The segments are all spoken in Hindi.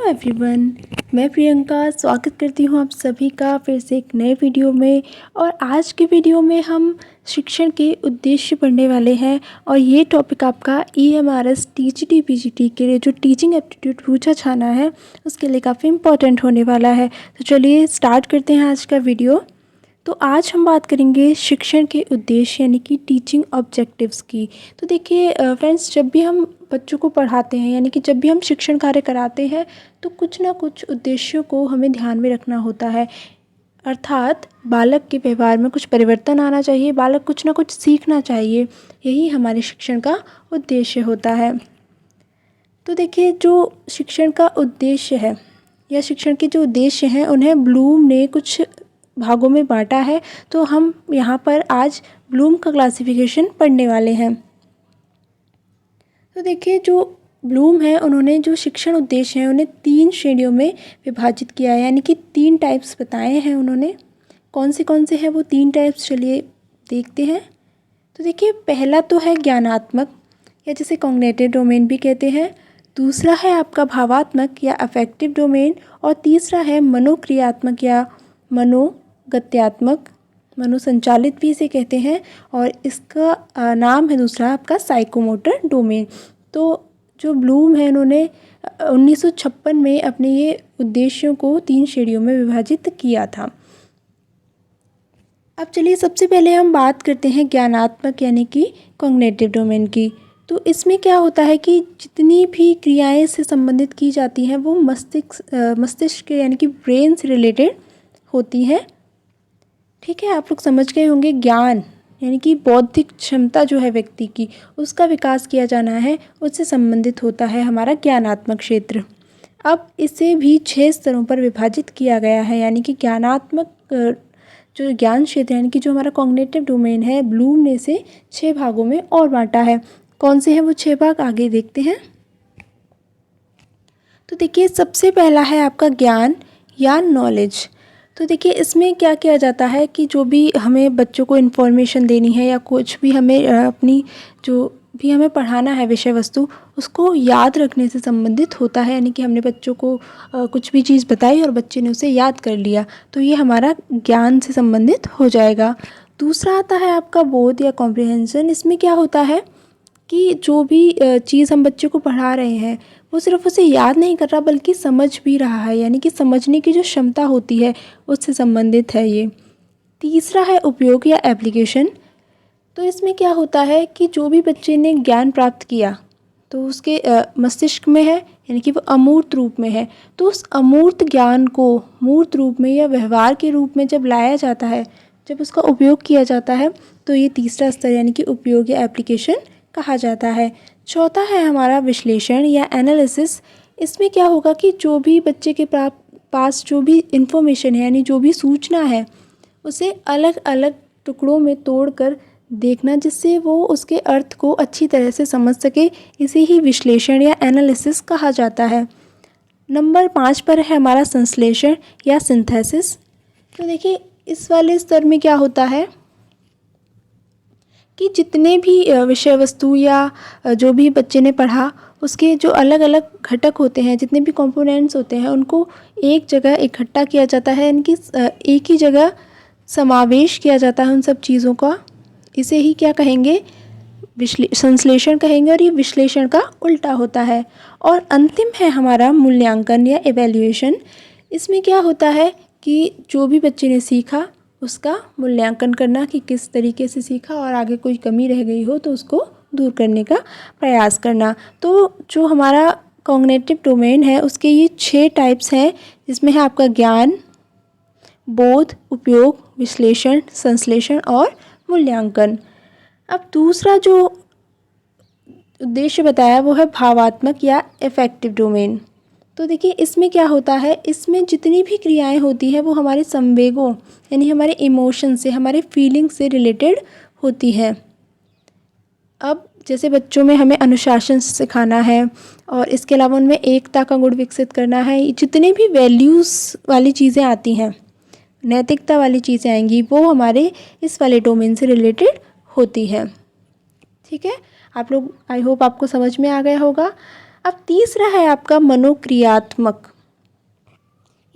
एवरीवन, मैं प्रियंका स्वागत करती हूँ आप सभी का फिर से एक नए वीडियो में। और आज के वीडियो में हम शिक्षण के उद्देश्य पढ़ने वाले हैं और ये टॉपिक आपका EMRS TGT PGT के लिए जो टीचिंग एप्टीट्यूड पूछा जाना है उसके लिए काफ़ी इम्पोर्टेंट होने वाला है। तो चलिए स्टार्ट करते हैं आज का वीडियो। तो आज हम बात करेंगे शिक्षण के उद्देश्य यानी कि टीचिंग ऑब्जेक्टिव्स की। तो देखिए फ्रेंड्स, जब भी हम बच्चों को पढ़ाते हैं यानी कि जब भी हम शिक्षण कार्य कराते हैं तो कुछ ना कुछ उद्देश्यों को हमें ध्यान में रखना होता है। अर्थात बालक के व्यवहार में कुछ परिवर्तन आना चाहिए, बालक कुछ ना कुछ सीखना चाहिए, यही हमारे शिक्षण का उद्देश्य होता है। तो देखिए, जो शिक्षण का उद्देश्य है या शिक्षण के जो उद्देश्य हैं उन्हें ब्लूम ने कुछ भागों में बांटा है। तो हम यहाँ पर आज ब्लूम का क्लासिफिकेशन पढ़ने वाले हैं। तो देखिए, जो ब्लूम है उन्होंने जो शिक्षण उद्देश्य हैं उन्हें 3 श्रेणियों में विभाजित किया है, यानी कि 3 टाइप्स बताए हैं उन्होंने। कौन से हैं वो 3 टाइप्स, चलिए देखते हैं। तो देखिए, पहला तो है ज्ञानात्मक या जिसे कॉग्निटिव डोमेन भी कहते हैं। दूसरा है आपका भावात्मक या अफेक्टिव डोमेन और तीसरा है मनोक्रियात्मक या मनोगत्यात्मक, मनोसंचालित भी इसे कहते हैं, और इसका नाम है दूसरा आपका साइकोमोटर डोमेन। तो जो ब्लूम है उन्होंने 1956 में अपने ये उद्देश्यों को 3 श्रेणियों में विभाजित किया था। अब चलिए सबसे पहले हम बात करते हैं ज्ञानात्मक यानी कि कॉग्निटिव डोमेन की। तो इसमें क्या होता है कि जितनी भी क्रियाएं से संबंधित की जाती हैं वो मस्तिष्क यानी कि ब्रेन से रिलेटेड होती हैं। ठीक है, आप लोग समझ गए होंगे। ज्ञान यानी कि बौद्धिक क्षमता जो है व्यक्ति की, उसका विकास किया जाना है, उससे संबंधित होता है हमारा ज्ञानात्मक क्षेत्र। अब इसे भी 6 स्तरों पर विभाजित किया गया है, यानी कि ज्ञानात्मक जो ज्ञान क्षेत्र यानी कि जो हमारा कॉग्निटिव डोमेन है, ब्लूम ने इसे 6 भागों में और बांटा है। कौन से हैं वो 6 भाग, आगे देखते हैं। तो देखिए, सबसे पहला है आपका ज्ञान या नॉलेज। तो देखिए, इसमें क्या किया जाता है कि जो भी हमें बच्चों को इन्फॉर्मेशन देनी है या कुछ भी हमें अपनी जो भी हमें पढ़ाना है विषय वस्तु, उसको याद रखने से संबंधित होता है। यानी कि हमने बच्चों को कुछ भी चीज़ बताई और बच्चे ने उसे याद कर लिया, तो ये हमारा ज्ञान से संबंधित हो जाएगा। दूसरा आता है आपका बोध या कॉम्प्रिहेंशन। इसमें क्या होता है कि जो भी चीज़ हम बच्चे को पढ़ा रहे हैं वो सिर्फ उसे याद नहीं कर रहा बल्कि समझ भी रहा है, यानी कि समझने की जो क्षमता होती है उससे संबंधित है ये। तीसरा है उपयोग या एप्लीकेशन। तो इसमें क्या होता है कि जो भी बच्चे ने ज्ञान प्राप्त किया तो उसके मस्तिष्क में है, यानी कि वो अमूर्त रूप में है। तो उस अमूर्त ज्ञान को मूर्त रूप में या व्यवहार के रूप में जब लाया जाता है, जब उसका उपयोग किया जाता है, तो ये तीसरा स्तर यानी कि उपयोग या एप्लीकेशन कहा जाता है। चौथा है हमारा विश्लेषण या एनालिसिस। इसमें क्या होगा कि जो भी बच्चे के पास जो भी इन्फॉर्मेशन है यानी जो भी सूचना है उसे अलग अलग टुकड़ों में तोड़कर देखना, जिससे वो उसके अर्थ को अच्छी तरह से समझ सके, इसे ही विश्लेषण या एनालिसिस कहा जाता है। नंबर 5 पर है हमारा संश्लेषण या सिंथेसिस। तो देखिए, इस वाले स्तर में क्या होता है कि जितने भी विषय वस्तु या जो भी बच्चे ने पढ़ा उसके जो अलग अलग घटक होते हैं, जितने भी कंपोनेंट्स होते हैं, उनको एक जगह इकट्ठा किया जाता है, यानी कि एक ही जगह समावेश किया जाता है उन सब चीज़ों का। इसे ही क्या कहेंगे, संश्लेषण कहेंगे, और ये विश्लेषण का उल्टा होता है। और अंतिम है हमारा मूल्यांकन या एवेल्युएशन। इसमें क्या होता है कि जो भी बच्चे ने सीखा उसका मूल्यांकन करना कि किस तरीके से सीखा, और आगे कोई कमी रह गई हो तो उसको दूर करने का प्रयास करना। तो जो हमारा कॉग्निटिव डोमेन है उसके ये 6 टाइप्स हैं, जिसमें है आपका ज्ञान, बोध, उपयोग, विश्लेषण, संश्लेषण और मूल्यांकन। अब दूसरा जो उद्देश्य बताया वो है भावात्मक या अफेक्टिव डोमेन। तो देखिए, इसमें क्या होता है, इसमें जितनी भी क्रियाएं होती हैं वो हमारे संवेगों यानी हमारे इमोशन से, हमारे फीलिंग से रिलेटेड होती हैं। अब जैसे बच्चों में हमें अनुशासन सिखाना है और इसके अलावा उनमें एकता का गुण विकसित करना है, जितने भी वैल्यूज़ वाली चीज़ें आती हैं, नैतिकता वाली चीज़ें आएंगी, वो हमारे इस वाले डोमेन से रिलेटेड होती हैं। ठीक है, आप लोग, आई होप आपको समझ में आ गया होगा। अब तीसरा है आपका मनोक्रियात्मक।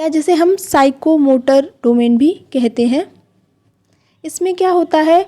या जिसे हम साइकोमोटर डोमेन भी कहते हैं। इसमें क्या होता है,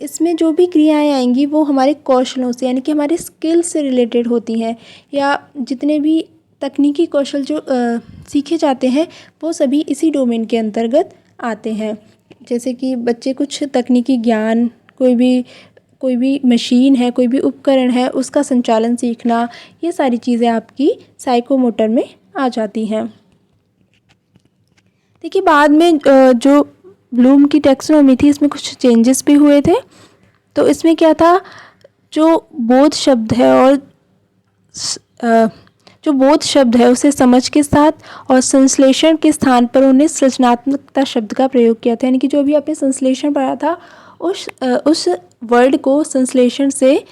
इसमें जो भी क्रियाएं आएंगी वो हमारे कौशलों से यानी कि हमारे स्किल से रिलेटेड होती हैं, या जितने भी तकनीकी कौशल जो सीखे जाते हैं वो सभी इसी डोमेन के अंतर्गत आते हैं। जैसे कि बच्चे कुछ तकनीकी ज्ञान, कोई भी मशीन है, कोई भी उपकरण है, उसका संचालन सीखना, ये सारी चीज़ें आपकी साइकोमोटर में आ जाती हैं। देखिए बाद में जो ब्लूम की टैक्सोनॉमी थी इसमें कुछ चेंजेस भी हुए थे। तो इसमें क्या था, जो बोध शब्द है और जो बोध शब्द है उसे समझ के साथ और संश्लेषण के स्थान पर उन्हें सृजनात्मकता शब्द का प्रयोग किया था। यानी कि जो भी आपने संश्लेषण पढ़ा था उस वर्ड को संश्लेषण से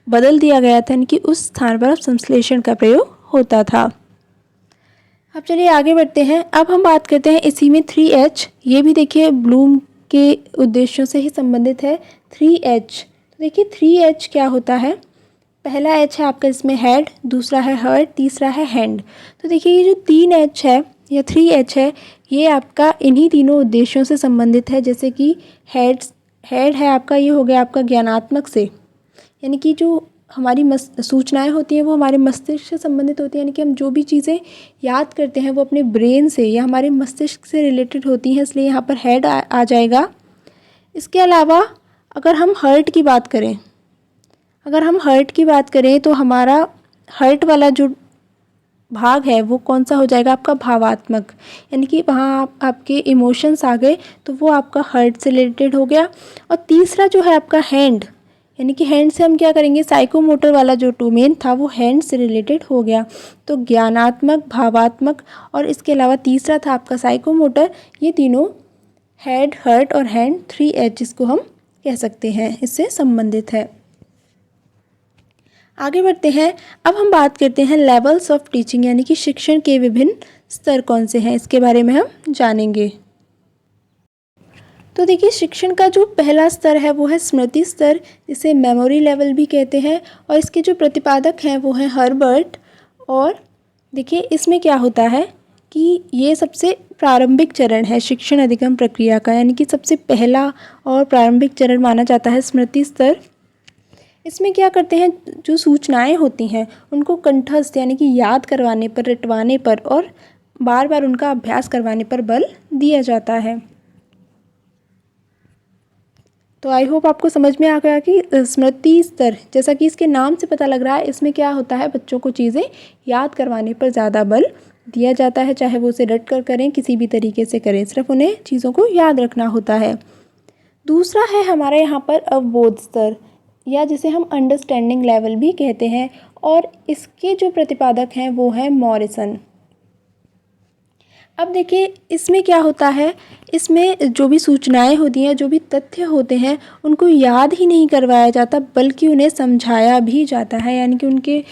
बदल दिया गया था, यानी कि उस स्थान पर अब संश्लेषण का प्रयोग होता था। अब चलिए आगे बढ़ते हैं। अब हम बात करते हैं इसी में 3H। ये भी देखिए ब्लूम के उद्देश्यों से ही संबंधित है। 3H, तो देखिए 3H क्या होता है। पहला H है आपका इसमें हेड, दूसरा है हर्ट, तीसरा है हैंड। तो देखिए ये जो 3H है या 3H है, ये आपका इन्हीं तीनों उद्देश्यों से संबंधित है। जैसे कि हेड है आपका, ये हो गया आपका ज्ञानात्मक से, यानी कि जो हमारी सूचनाएं होती हैं वो हमारे मस्तिष्क से संबंधित होती हैं। यानी कि हम जो भी चीज़ें याद करते हैं वो अपने ब्रेन से या हमारे मस्तिष्क से रिलेटेड होती हैं, इसलिए यहाँ पर हेड आ जाएगा। इसके अलावा अगर हम हर्ट की बात करें तो हमारा हर्ट वाला जो भाग है वो कौन सा हो जाएगा, आपका भावात्मक। यानी कि वहाँ आपके इमोशंस आ गए तो वो आपका हर्ट से रिलेटेड हो गया। और तीसरा जो है आपका हैंड, यानी कि हैंड से हम क्या करेंगे, साइकोमोटर वाला जो डोमेन था वो हैंड से रिलेटेड हो गया। तो ज्ञानात्मक, भावात्मक और इसके अलावा तीसरा था आपका साइकोमोटर, ये तीनों हेड, हर्ट और हैंड 3H जिसको हम कह सकते हैं, इससे संबंधित है। आगे बढ़ते हैं। अब हम बात करते हैं लेवल्स ऑफ टीचिंग, यानी कि शिक्षण के विभिन्न स्तर कौन से हैं, इसके बारे में हम जानेंगे। तो देखिए शिक्षण का जो पहला स्तर है वो है स्मृति स्तर, जिसे मेमोरी लेवल भी कहते हैं। और इसके जो प्रतिपादक हैं वो हैं हर्बर्ट। और देखिए इसमें क्या होता है कि ये सबसे प्रारंभिक चरण है शिक्षण अधिगम प्रक्रिया का, यानी कि सबसे पहला और प्रारंभिक चरण माना जाता है स्मृति स्तर। इसमें क्या करते हैं, जो सूचनाएं होती हैं उनको कंठस्थ यानी कि याद करवाने पर, रटवाने पर और बार बार उनका अभ्यास करवाने पर बल दिया जाता है। तो आई होप आपको समझ में आ गया कि स्मृति स्तर, जैसा कि इसके नाम से पता लग रहा है, इसमें क्या होता है, बच्चों को चीज़ें याद करवाने पर ज़्यादा बल दिया जाता है, चाहे वो उसे रट कर करें, किसी भी तरीके से करें, सिर्फ उन्हें चीज़ों को याद रखना होता है। दूसरा है हमारे यहाँ पर अवबोध स्तर, या जिसे हम अंडरस्टैंडिंग लेवल भी कहते हैं। और इसके जो प्रतिपादक हैं वो हैं मॉरिसन। अब देखिए इसमें क्या होता है, इसमें जो भी सूचनाएं होती हैं, जो भी तथ्य होते हैं, उनको याद ही नहीं करवाया जाता बल्कि उन्हें समझाया भी जाता है, यानी कि उनके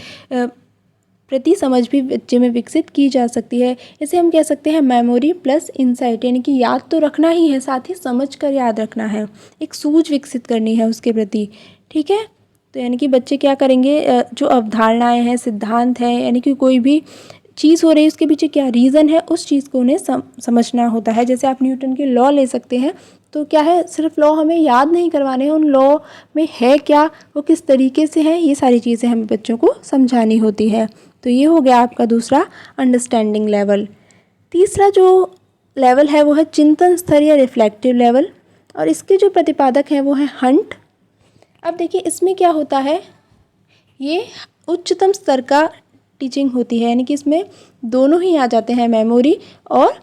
प्रति समझ भी बच्चे में विकसित की जा सकती है। इसे हम कह सकते हैं मेमोरी प्लस इंसाइट, यानी कि याद तो रखना ही है, साथ ही समझ कर याद रखना है, एक सूझ विकसित करनी है उसके प्रति। ठीक है, तो यानी कि बच्चे क्या करेंगे, जो अवधारणाएं हैं, सिद्धांत हैं, यानी कि कोई भी चीज़ हो रही है उसके पीछे क्या रीज़न है, उस चीज़ को उन्हें समझना होता है। जैसे आप न्यूटन के लॉ ले सकते हैं, तो क्या है, सिर्फ लॉ हमें याद नहीं करवाने हैं, उन लॉ में है क्या, वो किस तरीके से है, ये सारी चीज़ें हमें बच्चों को समझानी होती है। तो ये हो गया आपका दूसरा अंडरस्टैंडिंग लेवल। तीसरा जो लेवल है वो है चिंतन स्तर या रिफ्लेक्टिव लेवल, और इसके जो प्रतिपादक हैं वो हैं हंट। अब देखिए इसमें क्या होता है, ये उच्चतम स्तर का टीचिंग होती है, यानी कि इसमें दोनों ही आ जाते हैं, मेमोरी और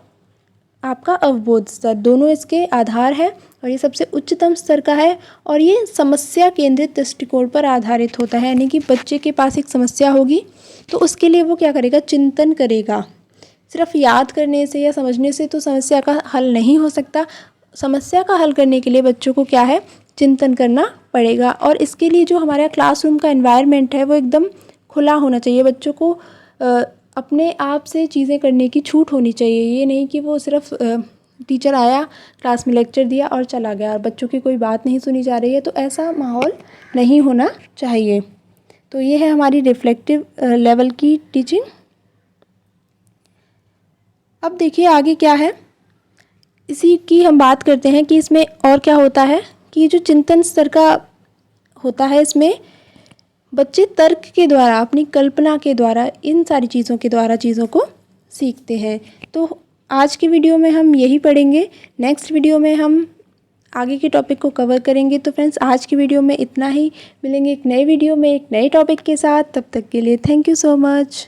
आपका अवबोध स्तर, दोनों इसके आधार है। और ये सबसे उच्चतम स्तर का है, और ये समस्या केंद्रित दृष्टिकोण पर आधारित होता है, यानी कि बच्चे के पास एक समस्या होगी तो उसके लिए वो क्या करेगा, चिंतन करेगा। सिर्फ याद करने से या समझने से तो समस्या का हल नहीं हो सकता, समस्या का हल करने के लिए बच्चों को क्या है, चिंतन करना पड़ेगा। और इसके लिए जो हमारा क्लासरूम का एनवायरनमेंट है वो एकदम खुला होना चाहिए, बच्चों को अपने आप से चीज़ें करने की छूट होनी चाहिए। ये नहीं कि वो सिर्फ टीचर आया, क्लास में लेक्चर दिया और चला गया और बच्चों की कोई बात नहीं सुनी जा रही है, तो ऐसा माहौल नहीं होना चाहिए। तो ये है हमारी रिफ्लेक्टिव लेवल की टीचिंग। अब देखिए आगे क्या है, इसी की हम बात करते हैं कि इसमें और क्या होता है कि जो चिंतन स्तर का होता है, इसमें बच्चे तर्क के द्वारा, अपनी कल्पना के द्वारा, इन सारी चीज़ों के द्वारा चीज़ों को सीखते हैं। तो आज की वीडियो में हम यही पढ़ेंगे, नेक्स्ट वीडियो में हम आगे के टॉपिक को कवर करेंगे। तो फ्रेंड्स आज की वीडियो में इतना ही, मिलेंगे एक नए वीडियो में एक नए टॉपिक के साथ। तब तक के लिए थैंक यू सो मच।